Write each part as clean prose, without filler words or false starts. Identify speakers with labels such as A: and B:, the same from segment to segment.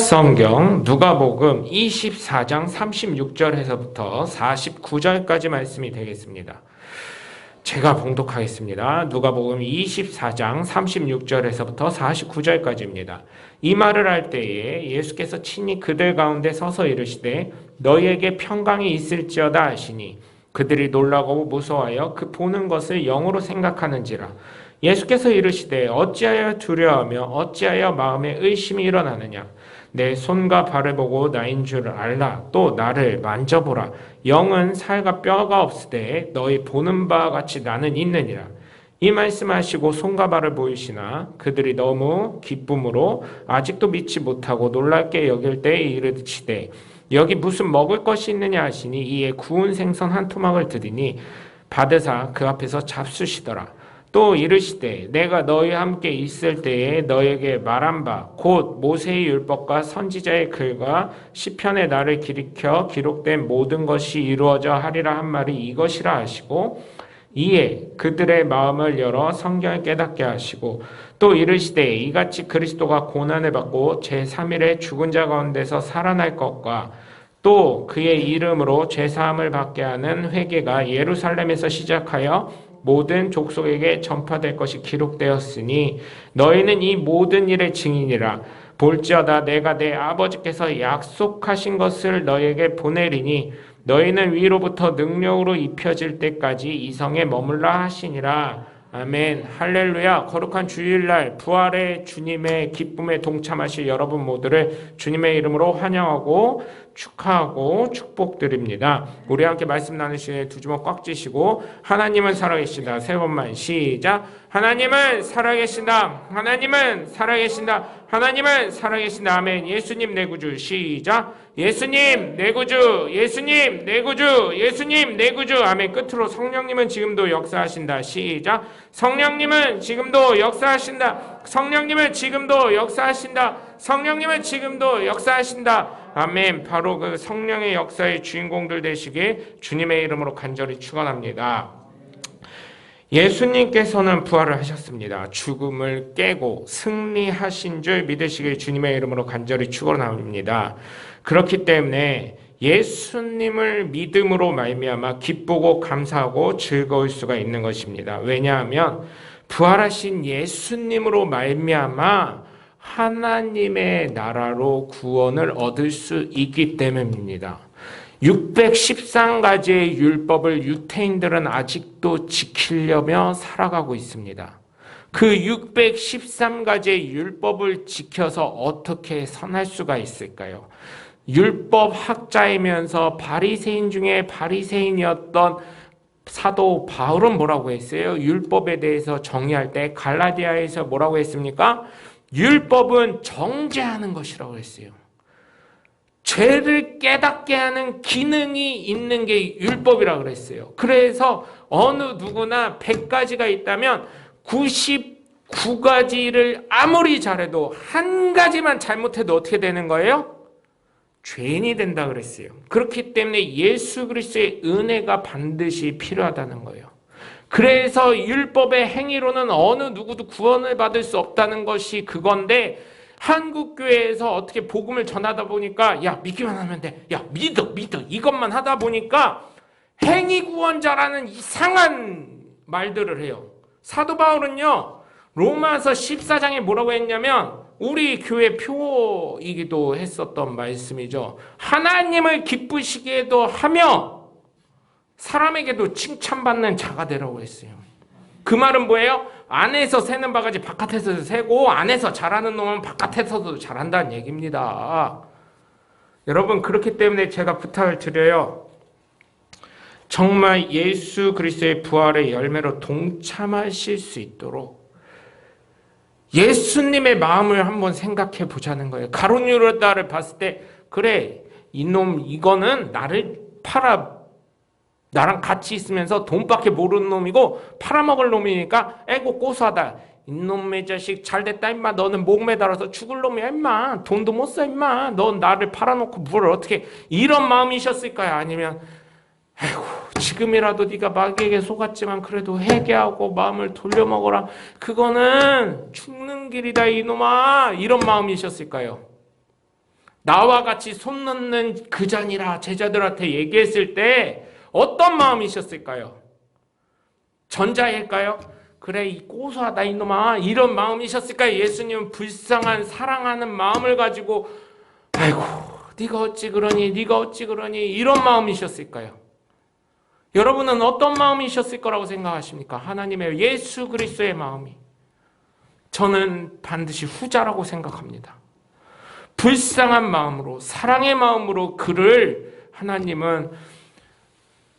A: 성경 누가복음 24장 36절에서부터 49절까지 말씀이 되겠습니다. 제가 봉독하겠습니다. 누가복음 24장 36절에서부터 49절까지입니다. 이 말을 할 때에 예수께서 친히 그들 가운데 서서 이르시되 너희에게 평강이 있을지어다 하시니 그들이 놀라고 무서워하여 그 보는 것을 영으로 생각하는지라. 예수께서 이르시되 어찌하여 두려워하며 어찌하여 마음에 의심이 일어나느냐. 내 손과 발을 보고 나인 줄 알라. 또 나를 만져보라. 영은 살과 뼈가 없으되 너희 보는 바와 같이 나는 있느니라. 이 말씀하시고 손과 발을 보이시나 그들이 너무 기쁨으로 아직도 믿지 못하고 놀랍게 여길 때에 이르시되 여기 무슨 먹을 것이 있느냐 하시니 이에 구운 생선 한 토막을 드리니 받으사 그 앞에서 잡수시더라. 또 이르시되 내가 너희와 함께 있을 때에 너에게 말한 바 곧 모세의 율법과 선지자의 글과 시편에 나를 기리켜 기록된 모든 것이 이루어져 하리라 한 말이 이것이라 하시고 이에 그들의 마음을 열어 성경을 깨닫게 하시고 또 이르시되 이같이 그리스도가 고난을 받고 제3일에 죽은 자 가운데서 살아날 것과 또 그의 이름으로 죄사함을 받게 하는 회개가 예루살렘에서 시작하여 모든 족속에게 전파될 것이 기록되었으니 너희는 이 모든 일의 증인이라. 볼지어다 내가 내 아버지께서 약속하신 것을 너희에게 보내리니 너희는 위로부터 능력으로 입혀질 때까지 이 성에 머물라 하시니라. 아멘. 할렐루야. 거룩한 주일날 부활의 주님의 기쁨에 동참하실 여러분 모두를 주님의 이름으로 환영하고 축하하고 축복드립니다. 우리 함께 말씀 나누시는 두 주먹 꽉 쥐시고 하나님은 살아계신다. 세 번만 시작. 하나님은 살아계신다. 하나님은 살아계신다. 하나님은 살아계신다. 아멘. 예수님 내 구주 시작. 예수님 내 구주, 예수님 내 구주, 예수님 내 구주. 아멘. 끝으로 성령님은 지금도 역사하신다. 시작. 성령님은 지금도 역사하신다. 성령님은 지금도 역사하신다. 성령님은 지금도 역사하신다. 아멘. 바로 그 성령의 역사의 주인공들 되시길 주님의 이름으로 간절히 축원합니다. 예수님께서는 부활을 하셨습니다. 죽음을 깨고 승리하신 줄 믿으시길 주님의 이름으로 간절히 축원합니다. 그렇기 때문에 예수님을 믿음으로 말미암아 기쁘고 감사하고 즐거울 수가 있는 것입니다. 왜냐하면 부활하신 예수님으로 말미암아 하나님의 나라로 구원을 얻을 수 있기 때문입니다. 613가지의 율법을 유대인들은 아직도 지키려며 살아가고 있습니다. 그 613가지의 율법을 지켜서 어떻게 선할 수가 있을까요? 율법 학자이면서 바리새인 중에 바리새인이었던 사도 바울은 뭐라고 했어요? 율법에 대해서 정의할 때 갈라디아에서 뭐라고 했습니까? 율법은 정죄하는 것이라고 했어요. 죄를 깨닫게 하는 기능이 있는 게 율법이라고 그랬어요. 그래서 어느 누구나 100가지가 있다면 99가지를 아무리 잘해도 한 가지만 잘못해도 어떻게 되는 거예요? 죄인이 된다 그랬어요. 그렇기 때문에 예수 그리스도의 은혜가 반드시 필요하다는 거예요. 그래서 율법의 행위로는 어느 누구도 구원을 받을 수 없다는 것이 그건데 한국교회에서 어떻게 복음을 전하다 보니까 야 믿기만 하면 돼. 야 믿어 이것만 하다 보니까 행위구원자라는 이상한 말들을 해요. 사도 바울은요 로마서 14장에 뭐라고 했냐면 우리 교회 표이기도 했었던 말씀이죠. 하나님을 기쁘시게도 하며 사람에게도 칭찬받는 자가 되라고 했어요. 그 말은 뭐예요? 안에서 새는 바가지 바깥에서도 새고 안에서 잘하는 놈은 바깥에서도 잘한다는 얘기입니다. 여러분 그렇기 때문에 제가 부탁을 드려요. 정말 예수 그리스도의 부활의 열매로 동참하실 수 있도록 예수님의 마음을 한번 생각해 보자는 거예요. 가룟 유다를 봤을 때 그래 이놈 이거는 나를 나랑 같이 있으면서 돈밖에 모르는 놈이고 팔아먹을 놈이니까 애고 고소하다. 이놈의 자식 잘됐다 임마. 너는 목 매달아서 죽을 놈이야 임마. 돈도 못 써 임마. 넌 나를 팔아놓고 뭘 어떻게 이런 마음이셨을까요? 아니면 아이고 지금이라도 네가 마귀에게 속았지만 그래도 회개하고 마음을 돌려먹어라. 그거는 죽는 길이다 이놈아. 이런 마음이셨을까요? 나와 같이 손 넣는 그 잔이라 제자들한테 얘기했을 때 어떤 마음이셨을까요? 전자일까요? 그래, 이 고소하다 이놈아, 이런 마음이셨을까요? 예수님은 불쌍한 사랑하는 마음을 가지고 아이고 네가 어찌 그러니, 네가 어찌 그러니, 이런 마음이셨을까요? 여러분은 어떤 마음이셨을 거라고 생각하십니까? 하나님의 예수 그리스도의 마음이. 저는 반드시 후자라고 생각합니다. 불쌍한 마음으로, 사랑의 마음으로 그를 하나님은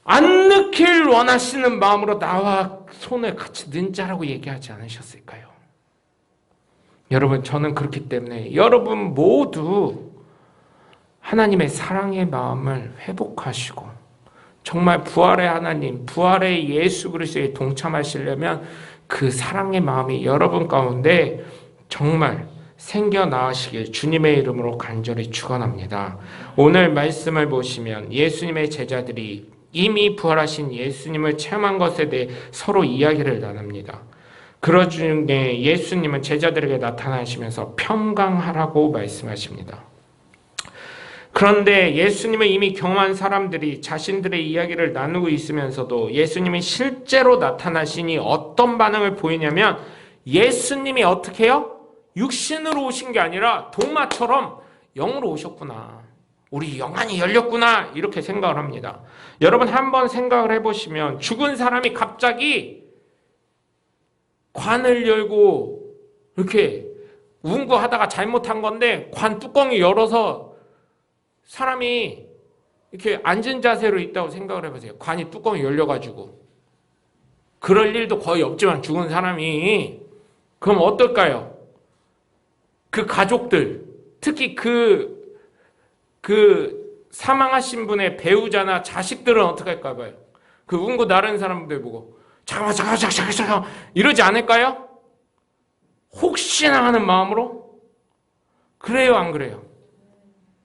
A: 안 넣길 원하시는 마음으로 나와 손을 같이 넣자라고 얘기하지 않으셨을까요? 여러분, 저는 그렇기 때문에 여러분 모두 하나님의 사랑의 마음을 회복하시고 정말 부활의 하나님, 부활의 예수 그리스도에 동참하시려면 그 사랑의 마음이 여러분 가운데 정말 생겨나시길 주님의 이름으로 간절히 축원합니다. 오늘 말씀을 보시면 예수님의 제자들이 이미 부활하신 예수님을 체험한 것에 대해 서로 이야기를 나눕니다. 그러 중에 예수님은 제자들에게 나타나시면서 평강하라고 말씀하십니다. 그런데 예수님을 이미 경험한 사람들이 자신들의 이야기를 나누고 있으면서도 예수님이 실제로 나타나시니 어떤 반응을 보이냐면 예수님이 어떻게 해요? 육신으로 오신 게 아니라 동마처럼 영으로 오셨구나. 우리 영안이 열렸구나. 이렇게 생각을 합니다. 여러분 한번 생각을 해보시면 죽은 사람이 갑자기 관을 열고 이렇게 운구하다가 잘못한 건데 관 뚜껑이 열어서 사람이 이렇게 앉은 자세로 있다고 생각을 해보세요. 관이 뚜껑이 열려가지고. 그럴 일도 거의 없지만 죽은 사람이. 그럼 어떨까요? 그 가족들, 특히 그 사망하신 분의 배우자나 자식들은 어떻게 할까 봐요. 그 운구 나른 사람들 보고 잠깐만 이러지 않을까요? 혹시나 하는 마음으로? 그래요, 안 그래요?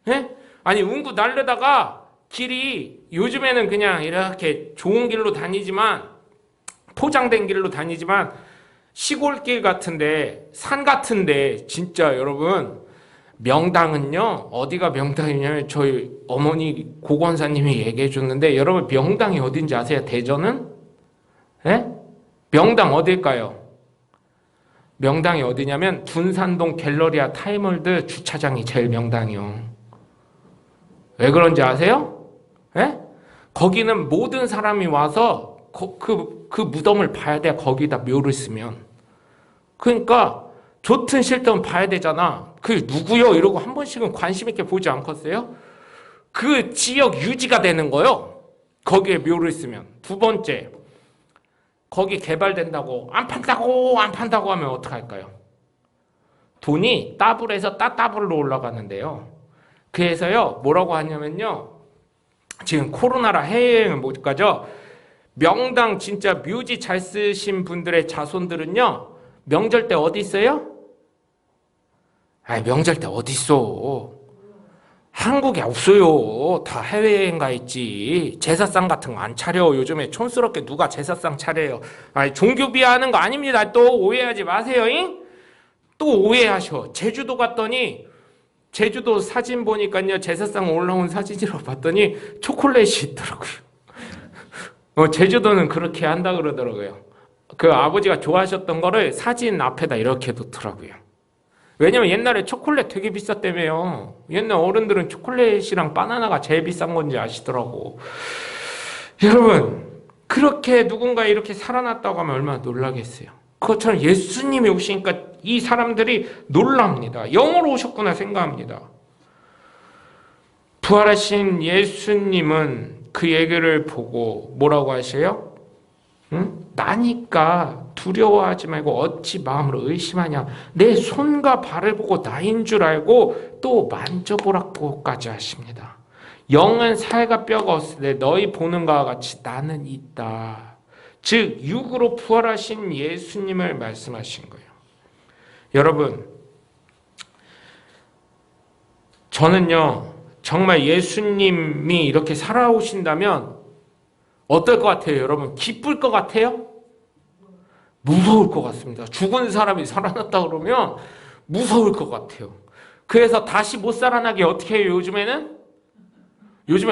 A: 예? 아니 운구 날르다가 길이 요즘에는 그냥 이렇게 좋은 길로 다니지만 포장된 길로 다니지만 시골길 같은데 산 같은데 진짜 여러분 명당은요 어디가 명당이냐면 저희 어머니 고권사님이 얘기해 줬는데 여러분 명당이 어딘지 아세요? 대전은? 예? 명당 어딜까요? 명당이 어디냐면 둔산동 갤러리아 타임월드 주차장이 제일 명당이요. 왜 그런지 아세요? 예? 거기는 모든 사람이 와서 그 무덤을 봐야 돼. 거기다 묘를 쓰면. 그러니까 좋든 싫든 봐야 되잖아. 그게 누구요? 이러고 한 번씩은 관심 있게 보지 않겠어요? 그 지역 유지가 되는 거요. 거기에 묘를 쓰면. 두 번째, 거기 개발된다고 안 판다고 하면 어떡할까요? 돈이 따블에서 따따블로 올라가는데요. 그래서요 뭐라고 하냐면요, 지금 코로나라 해외여행을 못 가죠. 명당 진짜 묘지 잘 쓰신 분들의 자손들은요 명절 때 어디 있어요? 명절 때 어디 있어? 한국에 없어요. 다 해외여행 가 있지. 제사상 같은 거 안 차려. 요즘에 촌스럽게 누가 제사상 차려요. 종교 비하하는 거 아닙니다. 또 오해하지 마세요. 잉? 또 오해하셔. 제주도 갔더니 제주도 사진 보니까요 제사상 올라온 사진이라고 봤더니 초콜릿이 있더라고요. 제주도는 그렇게 한다 그러더라고요. 그 아버지가 좋아하셨던 거를 사진 앞에다 이렇게 놓더라고요. 왜냐면 옛날에 초콜릿 되게 비쌌다며요. 옛날 어른들은 초콜릿이랑 바나나가 제일 비싼 건지 아시더라고. 여러분 그렇게 누군가 이렇게 살아났다고 하면 얼마나 놀라겠어요. 그것처럼 예수님이 오시니까 이 사람들이 놀랍니다. 영으로 오셨구나 생각합니다. 부활하신 예수님은 그 얘기를 보고 뭐라고 하세요? 응? 나니까 두려워하지 말고 어찌 마음으로 의심하냐. 내 손과 발을 보고 나인 줄 알고 또 만져보라고까지 하십니다. 영은 살과 뼈가 없으되 너희 보는 것과 같이 나는 있다. 즉 육으로 부활하신 예수님을 말씀하신 거예요. 여러분 저는요 정말 예수님이 이렇게 살아오신다면 어떨 것 같아요? 여러분 기쁠 것 같아요? 무서울 것 같습니다. 죽은 사람이 살아났다 그러면 무서울 것 같아요. 그래서 다시 못 살아나게 어떻게 해요? 요즘에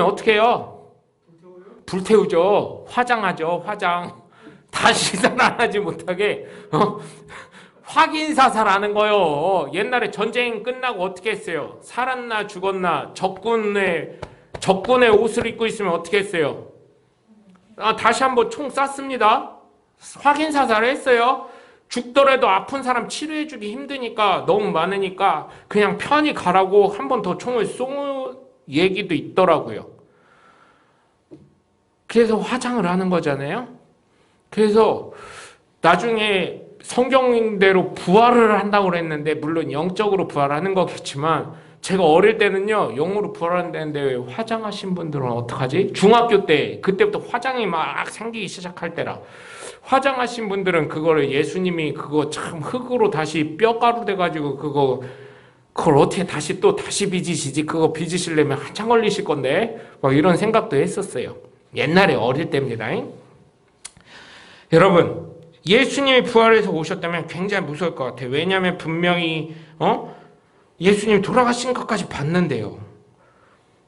A: 어떻게 해요? 불태우죠. 화장하죠. 화장. 다시 살아나지 못하게 확인 사살하는 거요. 옛날에 전쟁 끝나고 어떻게 했어요? 살았나 죽었나 적군의 옷을 입고 있으면 어떻게 했어요? 다시 한번 총 쐈습니다. 확인 사살을 했어요. 죽더라도 아픈 사람 치료해주기 힘드니까 너무 많으니까 그냥 편히 가라고 한 번 더 총을 쏜 얘기도 있더라고요. 그래서 화장을 하는 거잖아요. 그래서 나중에 성경대로 부활을 한다고 그랬는데 물론 영적으로 부활하는 거겠지만 제가 어릴 때는요 영으로 부활한다는데 화장하신 분들은 어떡하지? 중학교 때 그때부터 화장이 막 생기기 시작할 때라 화장하신 분들은 그거를 예수님이 그거 참 흙으로 다시 뼈가루 돼가지고 그걸 어떻게 다시 빚으시지? 그거 빚으시려면 한참 걸리실 건데 막 이런 생각도 했었어요. 옛날에 어릴 때입니다. 여러분 예수님이 부활해서 오셨다면 굉장히 무서울 것 같아요. 왜냐하면 분명히 예수님이 돌아가신 것까지 봤는데요.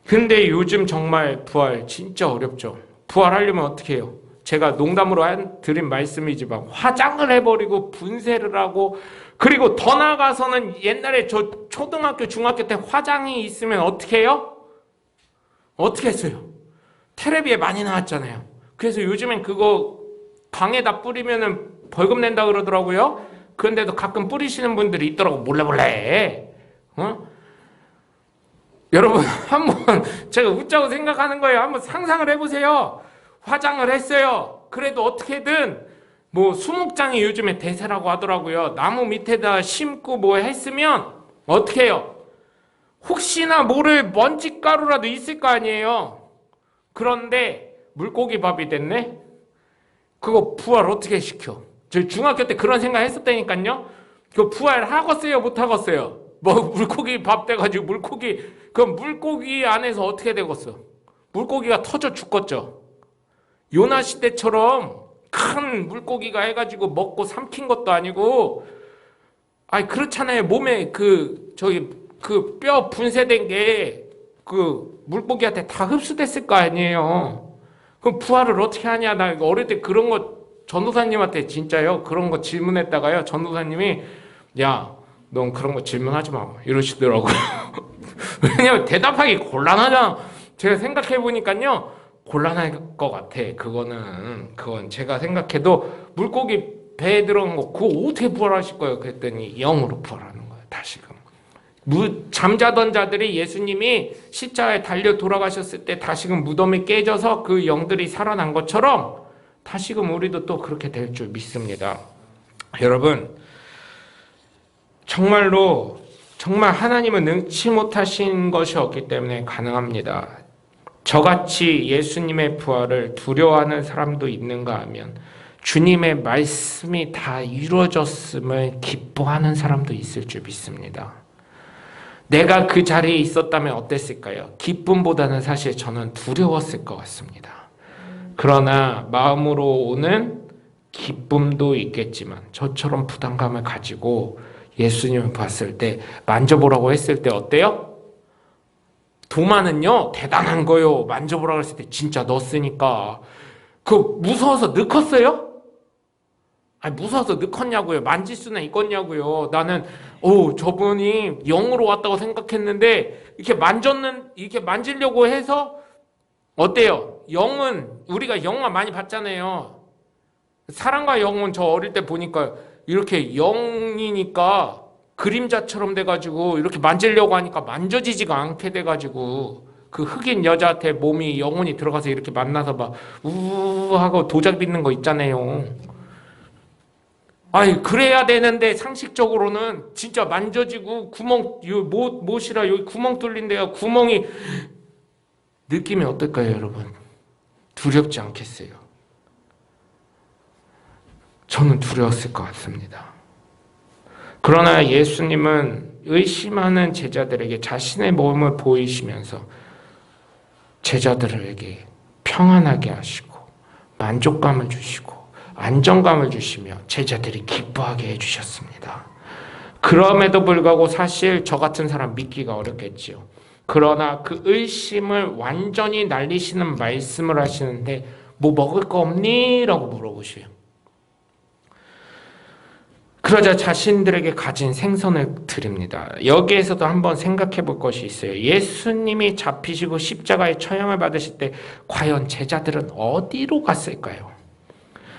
A: 근데 요즘 정말 부활 진짜 어렵죠. 부활하려면 어떻게 해요? 제가 농담으로 드린 말씀이지만 화장을 해버리고 분쇄를 하고 그리고 더 나아가서는 옛날에 저 초등학교 중학교 때 화장이 있으면 어떻게 해요? 어떻게 했어요? 텔레비에 많이 나왔잖아요. 그래서 요즘엔 그거 방에다 뿌리면은 벌금 낸다 그러더라고요. 그런데도 가끔 뿌리시는 분들이 있더라고. 몰래 여러분 한번 제가 웃자고 생각하는 거예요. 한번 상상을 해보세요. 화장을 했어요. 그래도 어떻게든 뭐 수목장이 요즘에 대세라고 하더라고요. 나무 밑에다 심고 뭐 했으면 어떻게 해요? 혹시나 모를 먼지가루라도 있을 거 아니에요. 그런데 물고기 밥이 됐네? 그거 부활 어떻게 시켜? 저 중학교 때 그런 생각 했었다니까요. 그거 부활 하겠어요? 못 하겠어요? 뭐 물고기 밥 돼가지고 물고기 안에서 어떻게 되겠어? 물고기가 터져 죽겠죠. 요나 시대처럼 큰 물고기가 해가지고 먹고 삼킨 것도 아니고, 아니 그렇잖아요. 몸에 뼈 분쇄된 게 물고기한테 다 흡수됐을 거 아니에요. 그럼 부활을 어떻게 하냐? 나 어릴 때 그런 거 전도사님한테 진짜요. 그런 거 질문했다가요. 전도사님이 야, 넌 그런 거 질문하지 마 이러시더라고요. 왜냐면 대답하기 곤란하잖아. 제가 생각해 보니까요. 곤란할 것 같아. 그건 제가 생각해도 물고기 배에 들어간 거 그거 어떻게 부활하실 거예요? 그랬더니 영으로 부활하는 거예요. 다시금. 잠자던 자들이 예수님이 십자가에 달려 돌아가셨을 때 다시금 무덤이 깨져서 그 영들이 살아난 것처럼 다시금 우리도 또 그렇게 될 줄 믿습니다. 여러분 정말 하나님은 능치 못하신 것이 없기 때문에 가능합니다. 저같이 예수님의 부활을 두려워하는 사람도 있는가 하면 주님의 말씀이 다 이루어졌음을 기뻐하는 사람도 있을 줄 믿습니다. 내가 그 자리에 있었다면 어땠을까요? 기쁨보다는 사실 저는 두려웠을 것 같습니다. 그러나 마음으로 오는 기쁨도 있겠지만 저처럼 부담감을 가지고 예수님을 봤을 때 만져보라고 했을 때 어때요? 도마는요 대단한 거요. 만져보라고 했을 때 진짜 넣었으니까 무서워서 넣었어요? 아니 무서워서 넣었냐고요. 만질 수는 있겠냐고요. 나는 저분이 영으로 왔다고 생각했는데 이렇게 만지려고 해서 어때요? 영은 우리가 영화 많이 봤잖아요. 사랑과 영은 저 어릴 때 보니까 이렇게 영이니까 그림자처럼 돼가지고 이렇게 만지려고 하니까 만져지지가 않게 돼가지고 그 흑인 여자한테 몸이 영혼이 들어가서 이렇게 만나서 막 우우 하고 도장 빚는 거 있잖아요. 아니 그래야 되는데 상식적으로는 진짜 만져지고 구멍 못이라 여기 구멍 뚫린데요. 구멍이 느낌이 어떨까요, 여러분? 두렵지 않겠어요? 저는 두려웠을 것 같습니다. 그러나 예수님은 의심하는 제자들에게 자신의 몸을 보이시면서 제자들에게 평안하게 하시고 만족감을 주시고 안정감을 주시며 제자들이 기뻐하게 해주셨습니다. 그 그럼에도 불구하고 사실 저 같은 사람 믿기가 어렵겠지요. 그러나 그 의심을 완전히 날리시는 말씀을 하시는데 뭐 먹을 거 없니? 라고 물어보셔요. 그러자 자신들에게 가진 생선을 드립니다. 여기에서도 한번 생각해 볼 것이 있어요. 예수님이 잡히시고 십자가의 처형을 받으실 때 과연 제자들은 어디로 갔을까요?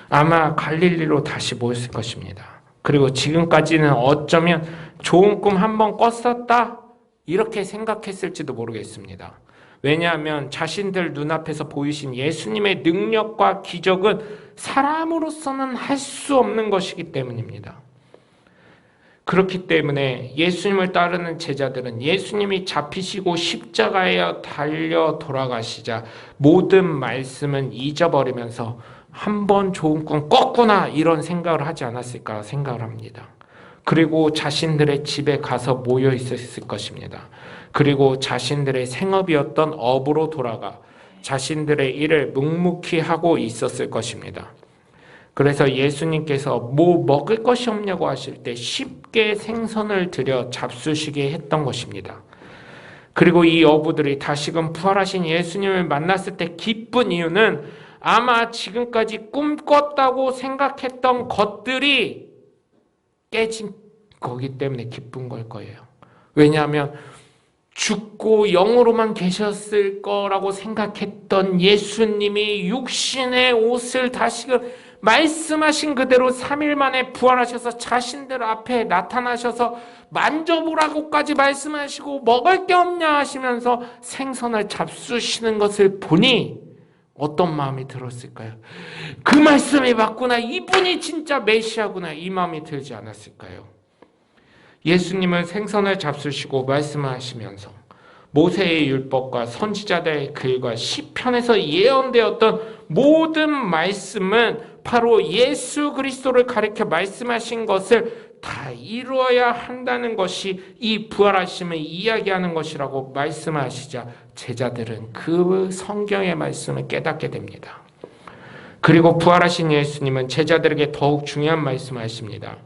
A: 아마 갈릴리로 다시 모였을 것입니다. 그리고 지금까지는 어쩌면 좋은 꿈 한번 꿨었다 이렇게 생각했을지도 모르겠습니다. 왜냐하면 자신들 눈앞에서 보이신 예수님의 능력과 기적은 사람으로서는 할 수 없는 것이기 때문입니다. 그렇기 때문에 예수님을 따르는 제자들은 예수님이 잡히시고 십자가에 달려 돌아가시자 모든 말씀은 잊어버리면서 한번 좋은 꿈 꿨구나 이런 생각을 하지 않았을까 생각을 합니다. 그리고 자신들의 집에 가서 모여 있었을 것입니다. 그리고 자신들의 생업이었던 업으로 돌아가 자신들의 일을 묵묵히 하고 있었을 것입니다. 그래서 예수님께서 뭐 먹을 것이 없냐고 하실 때 쉽게 생선을 들여 잡수시게 했던 것입니다. 그리고 이 어부들이 다시금 부활하신 예수님을 만났을 때 기쁜 이유는 아마 지금까지 꿈꿨다고 생각했던 것들이 깨진 거기 때문에 기쁜 걸 거예요. 왜냐하면 죽고 영으로만 계셨을 거라고 생각했던 예수님이 육신의 옷을 다시금 말씀하신 그대로 3일 만에 부활하셔서 자신들 앞에 나타나셔서 만져보라고까지 말씀하시고 먹을 게 없냐 하시면서 생선을 잡수시는 것을 보니 어떤 마음이 들었을까요? 그 말씀이 맞구나. 이분이 진짜 메시아구나. 이 마음이 들지 않았을까요? 예수님은 생선을 잡수시고 말씀하시면서 모세의 율법과 선지자들의 글과 시편에서 예언되었던 모든 말씀은 바로 예수 그리스도를 가리켜 말씀하신 것을 다 이루어야 한다는 것이 이 부활하심을 이야기하는 것이라고 말씀하시자 제자들은 그 성경의 말씀을 깨닫게 됩니다. 그리고 부활하신 예수님은 제자들에게 더욱 중요한 말씀을 하십니다.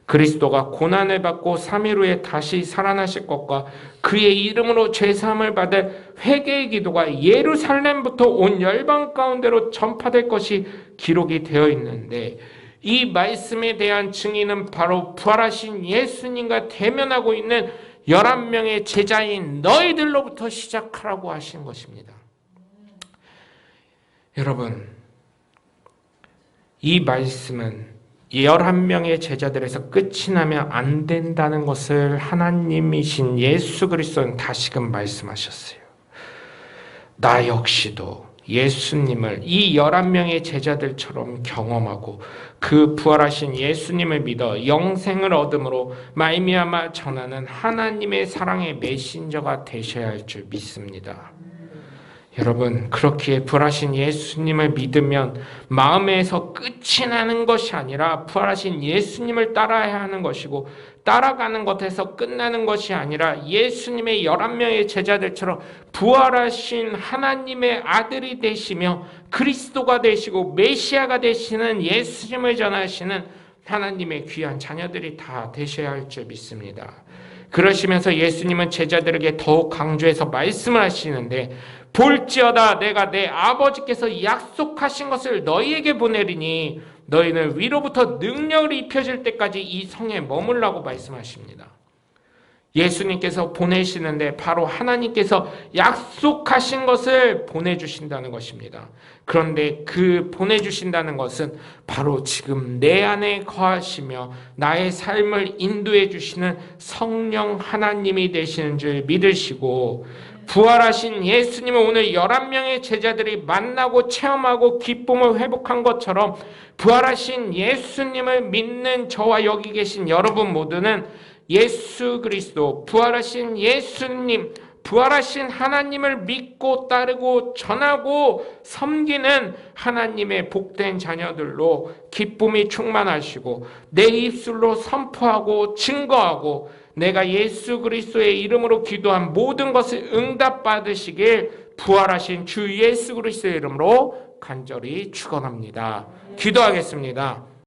A: 그리스도가 고난을 받고 3일 후에 다시 살아나실 것과 그의 이름으로 죄사함을 받을 회개의 기도가 예루살렘부터 온 열방 가운데로 전파될 것이 기록이 되어 있는데 이 말씀에 대한 증인은 바로 부활하신 예수님과 대면하고 있는 11명의 제자인 너희들로부터 시작하라고 하신 것입니다. 여러분, 이 말씀은 11명의 제자들에서 끝이 나면 안 된다는 것을 하나님이신 예수 그리스도는 다시금 말씀하셨어요. 나 역시도 예수님을 이 11명의 제자들처럼 경험하고 그 부활하신 예수님을 믿어 영생을 얻음으로 말미암아 전하는 하나님의 사랑의 메신저가 되셔야 할 줄 믿습니다. 여러분, 그렇기에 부활하신 예수님을 믿으면 마음에서 끝이 나는 것이 아니라 부활하신 예수님을 따라야 하는 것이고 따라가는 것에서 끝나는 것이 아니라 예수님의 11명의 제자들처럼 부활하신 하나님의 아들이 되시며 그리스도가 되시고 메시아가 되시는 예수님을 전하시는 하나님의 귀한 자녀들이 다 되셔야 할 줄 믿습니다. 그러시면서 예수님은 제자들에게 더욱 강조해서 말씀을 하시는데 볼지어다 내가 내 아버지께서 약속하신 것을 너희에게 보내리니 너희는 위로부터 능력을 입혀질 때까지 이 성에 머물라고 말씀하십니다. 예수님께서 보내시는데 바로 하나님께서 약속하신 것을 보내주신다는 것입니다. 그런데 그 보내주신다는 것은 바로 지금 내 안에 거하시며 나의 삶을 인도해 주시는 성령 하나님이 되시는 줄 믿으시고 부활하신 예수님을 오늘 11명의 제자들이 만나고 체험하고 기쁨을 회복한 것처럼 부활하신 예수님을 믿는 저와 여기 계신 여러분 모두는 예수 그리스도, 부활하신 예수님, 부활하신 하나님을 믿고 따르고 전하고 섬기는 하나님의 복된 자녀들로 기쁨이 충만하시고 내 입술로 선포하고 증거하고 내가 예수 그리스도의 이름으로 기도한 모든 것을 응답받으시길 부활하신 주 예수 그리스도의 이름으로 간절히 축원합니다. 기도하겠습니다.